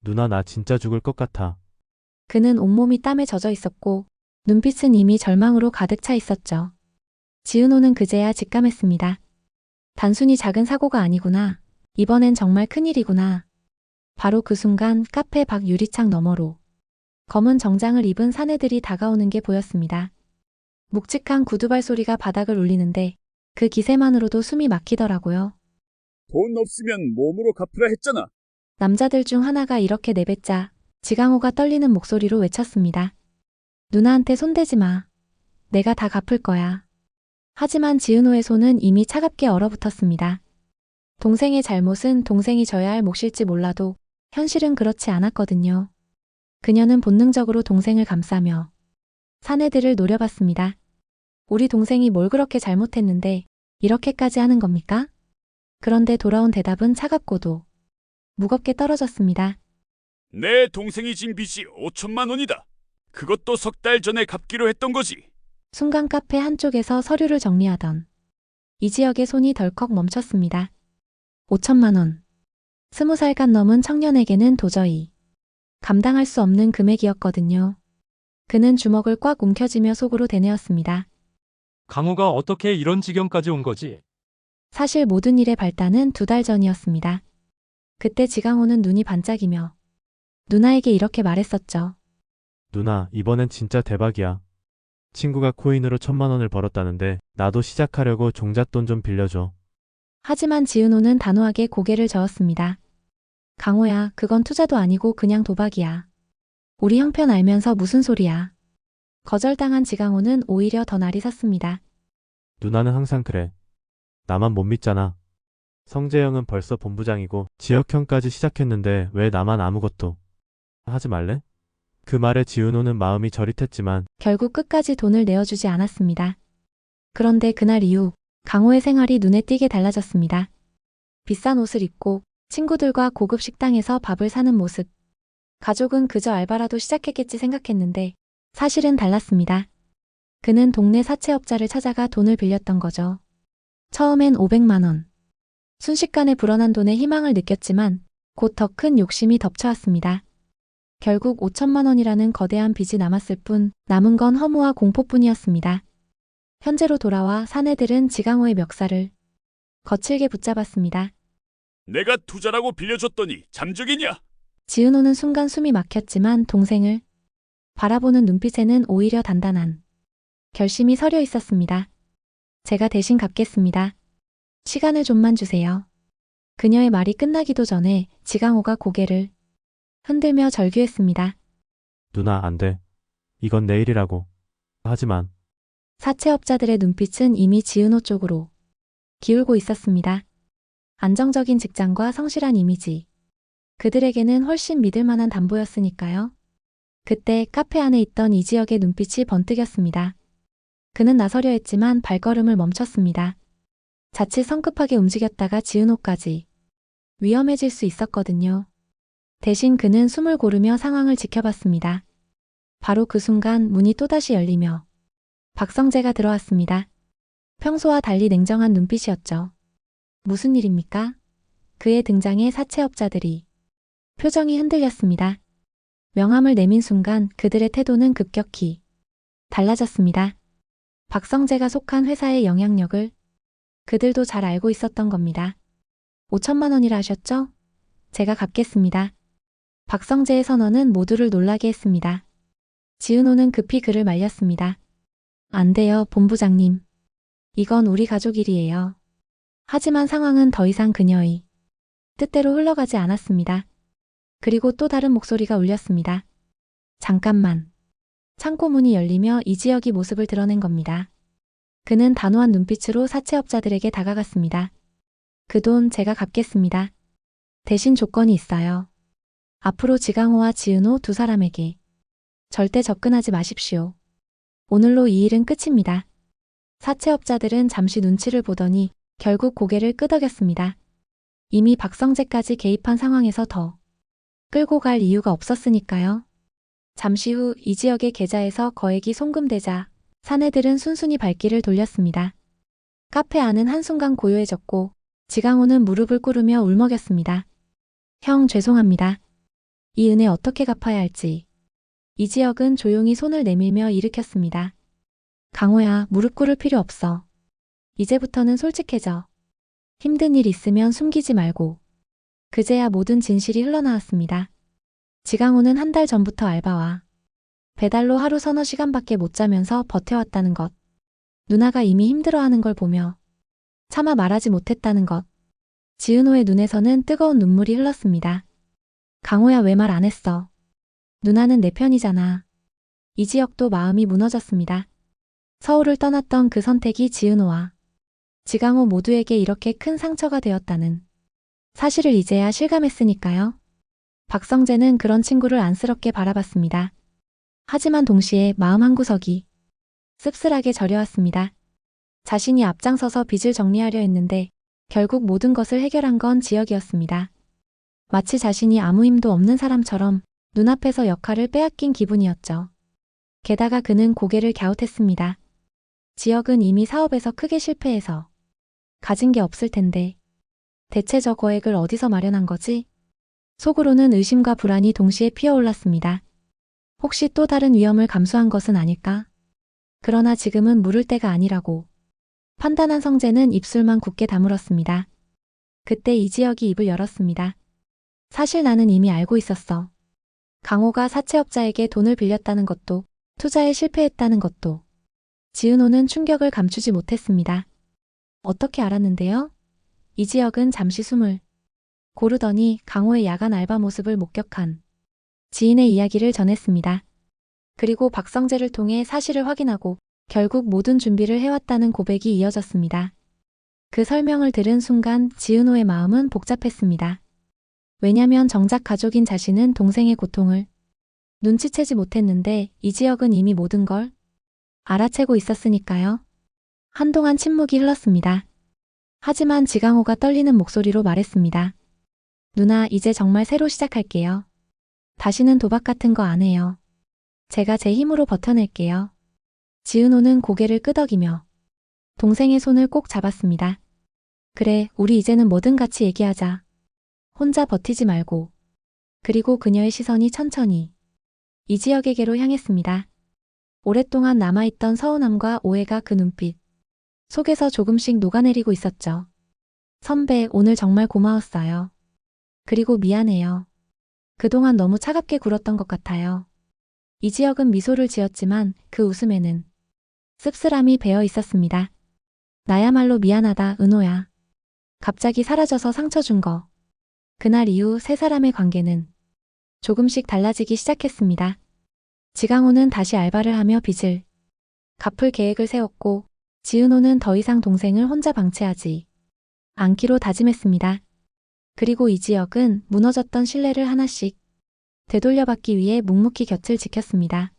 누나 나 진짜 죽을 것 같아. 그는 온몸이 땀에 젖어 있었고 눈빛은 이미 절망으로 가득 차 있었죠. 지은호는 그제야 직감했습니다. 단순히 작은 사고가 아니구나. 이번엔 정말 큰일이구나. 바로 그 순간 카페 밖 유리창 너머로 검은 정장을 입은 사내들이 다가오는 게 보였습니다. 묵직한 구두발 소리가 바닥을 울리는데 그 기세만으로도 숨이 막히더라고요. 돈 없으면 몸으로 갚으라 했잖아. 남자들 중 하나가 이렇게 내뱉자 지강호가 떨리는 목소리로 외쳤습니다. 누나한테 손대지 마. 내가 다 갚을 거야. 하지만 지은호의 손은 이미 차갑게 얼어붙었습니다. 동생의 잘못은 동생이 져야 할 몫일지 몰라도 현실은 그렇지 않았거든요. 그녀는 본능적으로 동생을 감싸며 사내들을 노려봤습니다. 우리 동생이 뭘 그렇게 잘못했는데 이렇게까지 하는 겁니까? 그런데 돌아온 대답은 차갑고도 무겁게 떨어졌습니다. 내 동생이 진 빚이 5천만 원이다. 그것도 석 달 전에 갚기로 했던 거지. 순간 카페 한쪽에서 서류를 정리하던 이지혁의 손이 덜컥 멈췄습니다. 5천만 원. 20살간 넘은 청년에게는 도저히 감당할 수 없는 금액이었거든요. 그는 주먹을 꽉 움켜쥐며 속으로 되뇌었습니다. 강호가 어떻게 이런 지경까지 온 거지? 사실 모든 일의 발단은 2달 전이었습니다. 그때 지강호는 눈이 반짝이며 누나에게 이렇게 말했었죠. 누나 이번엔 진짜 대박이야. 친구가 코인으로 1,000만 원을 벌었다는데 나도 시작하려고 종잣돈 좀 빌려줘. 하지만 지은호는 단호하게 고개를 저었습니다. 강호야, 그건 투자도 아니고 그냥 도박이야. 우리 형편 알면서 무슨 소리야. 거절당한 지강호는 오히려 더 날이 섰습니다. 누나는 항상 그래. 나만 못 믿잖아. 성재형은 벌써 본부장이고 지혁형까지 시작했는데 왜 나만 아무것도 하지 말래? 그 말에 지은호는 마음이 저릿했지만 결국 끝까지 돈을 내어주지 않았습니다. 그런데 그날 이후 강호의 생활이 눈에 띄게 달라졌습니다. 비싼 옷을 입고 친구들과 고급 식당에서 밥을 사는 모습. 가족은 그저 알바라도 시작했겠지 생각했는데 사실은 달랐습니다. 그는 동네 사채업자를 찾아가 돈을 빌렸던 거죠. 처음엔 500만 원. 순식간에 불어난 돈에 희망을 느꼈지만 곧 더 큰 욕심이 덮쳐왔습니다. 결국 5천만 원이라는 거대한 빚이 남았을 뿐 남은 건 허무와 공포뿐이었습니다. 현재로 돌아와 사내들은 지강호의 멱살을 거칠게 붙잡았습니다. 내가 투자라고 빌려줬더니 잠적이냐? 지은호는 순간 숨이 막혔지만 동생을 바라보는 눈빛에는 오히려 단단한 결심이 서려 있었습니다. 제가 대신 갚겠습니다. 시간을 좀만 주세요. 그녀의 말이 끝나기도 전에 지강호가 고개를 흔들며 절규했습니다. 누나 안 돼. 이건 내일이라고. 하지만 사채업자들의 눈빛은 이미 지은호 쪽으로 기울고 있었습니다. 안정적인 직장과 성실한 이미지. 그들에게는 훨씬 믿을 만한 담보였으니까요. 그때 카페 안에 있던 이지혁의 눈빛이 번뜩였습니다. 그는 나서려 했지만 발걸음을 멈췄습니다. 자칫 성급하게 움직였다가 지은호까지 위험해질 수 있었거든요. 대신 그는 숨을 고르며 상황을 지켜봤습니다. 바로 그 순간 문이 또다시 열리며 박성재가 들어왔습니다. 평소와 달리 냉정한 눈빛이었죠. 무슨 일입니까? 그의 등장에 사채업자들이 표정이 흔들렸습니다. 명함을 내민 순간 그들의 태도는 급격히 달라졌습니다. 박성재가 속한 회사의 영향력을 그들도 잘 알고 있었던 겁니다. 5천만 원이라 하셨죠? 제가 갚겠습니다. 박성재의 선언은 모두를 놀라게 했습니다. 지은호는 급히 그를 말렸습니다. 안 돼요, 본부장님. 이건 우리 가족 일이에요. 하지만 상황은 더 이상 그녀의 뜻대로 흘러가지 않았습니다. 그리고 또 다른 목소리가 울렸습니다. 잠깐만. 창고 문이 열리며 이지혁이 모습을 드러낸 겁니다. 그는 단호한 눈빛으로 사채업자들에게 다가갔습니다. 그 돈 제가 갚겠습니다. 대신 조건이 있어요. 앞으로 지강호와 지은호 2사람에게 절대 접근하지 마십시오. 오늘로 이 일은 끝입니다. 사채업자들은 잠시 눈치를 보더니 결국 고개를 끄덕였습니다. 이미 박성재까지 개입한 상황에서 더 끌고 갈 이유가 없었으니까요. 잠시 후 이지혁의 계좌에서 거액이 송금되자 사내들은 순순히 발길을 돌렸습니다. 카페 안은 한순간 고요해졌고 지강호는 무릎을 꿇으며 울먹였습니다. 형 죄송합니다. 이 은혜 어떻게 갚아야 할지. 이지혁은 조용히 손을 내밀며 일으켰습니다. 강호야, 무릎 꿇을 필요 없어. 이제부터는 솔직해져. 힘든 일 있으면 숨기지 말고. 그제야 모든 진실이 흘러나왔습니다. 지강호는 한 달 전부터 알바와 배달로 하루 서너 시간밖에 못 자면서 버텨왔다는 것. 누나가 이미 힘들어하는 걸 보며 차마 말하지 못했다는 것. 지은호의 눈에서는 뜨거운 눈물이 흘렀습니다. 강호야, 왜 말 안 했어? 누나는 내 편이잖아. 이지혁도 마음이 무너졌습니다. 서울을 떠났던 그 선택이 지은호와 지강호 모두에게 이렇게 큰 상처가 되었다는 사실을 이제야 실감했으니까요. 박성재는 그런 친구를 안쓰럽게 바라봤습니다. 하지만 동시에 마음 한구석이 씁쓸하게 저려왔습니다. 자신이 앞장서서 빚을 정리하려 했는데 결국 모든 것을 해결한 건 지혁이었습니다. 마치 자신이 아무 힘도 없는 사람처럼 눈앞에서 역할을 빼앗긴 기분이었죠. 게다가 그는 고개를 갸웃했습니다. 지혁은 이미 사업에서 크게 실패해서 가진 게 없을 텐데 대체 저 거액을 어디서 마련한 거지? 속으로는 의심과 불안이 동시에 피어올랐습니다. 혹시 또 다른 위험을 감수한 것은 아닐까? 그러나 지금은 물을 때가 아니라고 판단한 성재는 입술만 굳게 다물었습니다. 그때 이지혁이 입을 열었습니다. 사실 나는 이미 알고 있었어. 강호가 사채업자에게 돈을 빌렸다는 것도 투자에 실패했다는 것도. 지은호는 충격을 감추지 못했습니다. 어떻게 알았는데요? 이지혁은 잠시 숨을 고르더니 강호의 야간 알바 모습을 목격한 지인의 이야기를 전했습니다. 그리고 박성재를 통해 사실을 확인하고 결국 모든 준비를 해왔다는 고백이 이어졌습니다. 그 설명을 들은 순간 지은호의 마음은 복잡했습니다. 왜냐면 정작 가족인 자신은 동생의 고통을 눈치채지 못했는데 이지혁은 이미 모든 걸 알아채고 있었으니까요. 한동안 침묵이 흘렀습니다. 하지만 지강호가 떨리는 목소리로 말했습니다. 누나, 이제 정말 새로 시작할게요. 다시는 도박 같은 거 안 해요. 제가 제 힘으로 버텨낼게요. 지은호는 고개를 끄덕이며 동생의 손을 꼭 잡았습니다. 그래, 우리 이제는 뭐든 같이 얘기하자. 혼자 버티지 말고. 그리고 그녀의 시선이 천천히 이지혁에게로 향했습니다. 오랫동안 남아있던 서운함과 오해가 그 눈빛 속에서 조금씩 녹아내리고 있었죠. 선배, 오늘 정말 고마웠어요. 그리고 미안해요. 그동안 너무 차갑게 굴었던 것 같아요. 이지혁은 미소를 지었지만 그 웃음에는 씁쓸함이 배어 있었습니다. 나야말로 미안하다, 은호야. 갑자기 사라져서 상처 준 거. 그날 이후 세 사람의 관계는 조금씩 달라지기 시작했습니다. 지강호는 다시 알바를 하며 빚을 갚을 계획을 세웠고 지은호는 더 이상 동생을 혼자 방치하지 않기로 다짐했습니다. 그리고 이지혁은 무너졌던 신뢰를 하나씩 되돌려받기 위해 묵묵히 곁을 지켰습니다.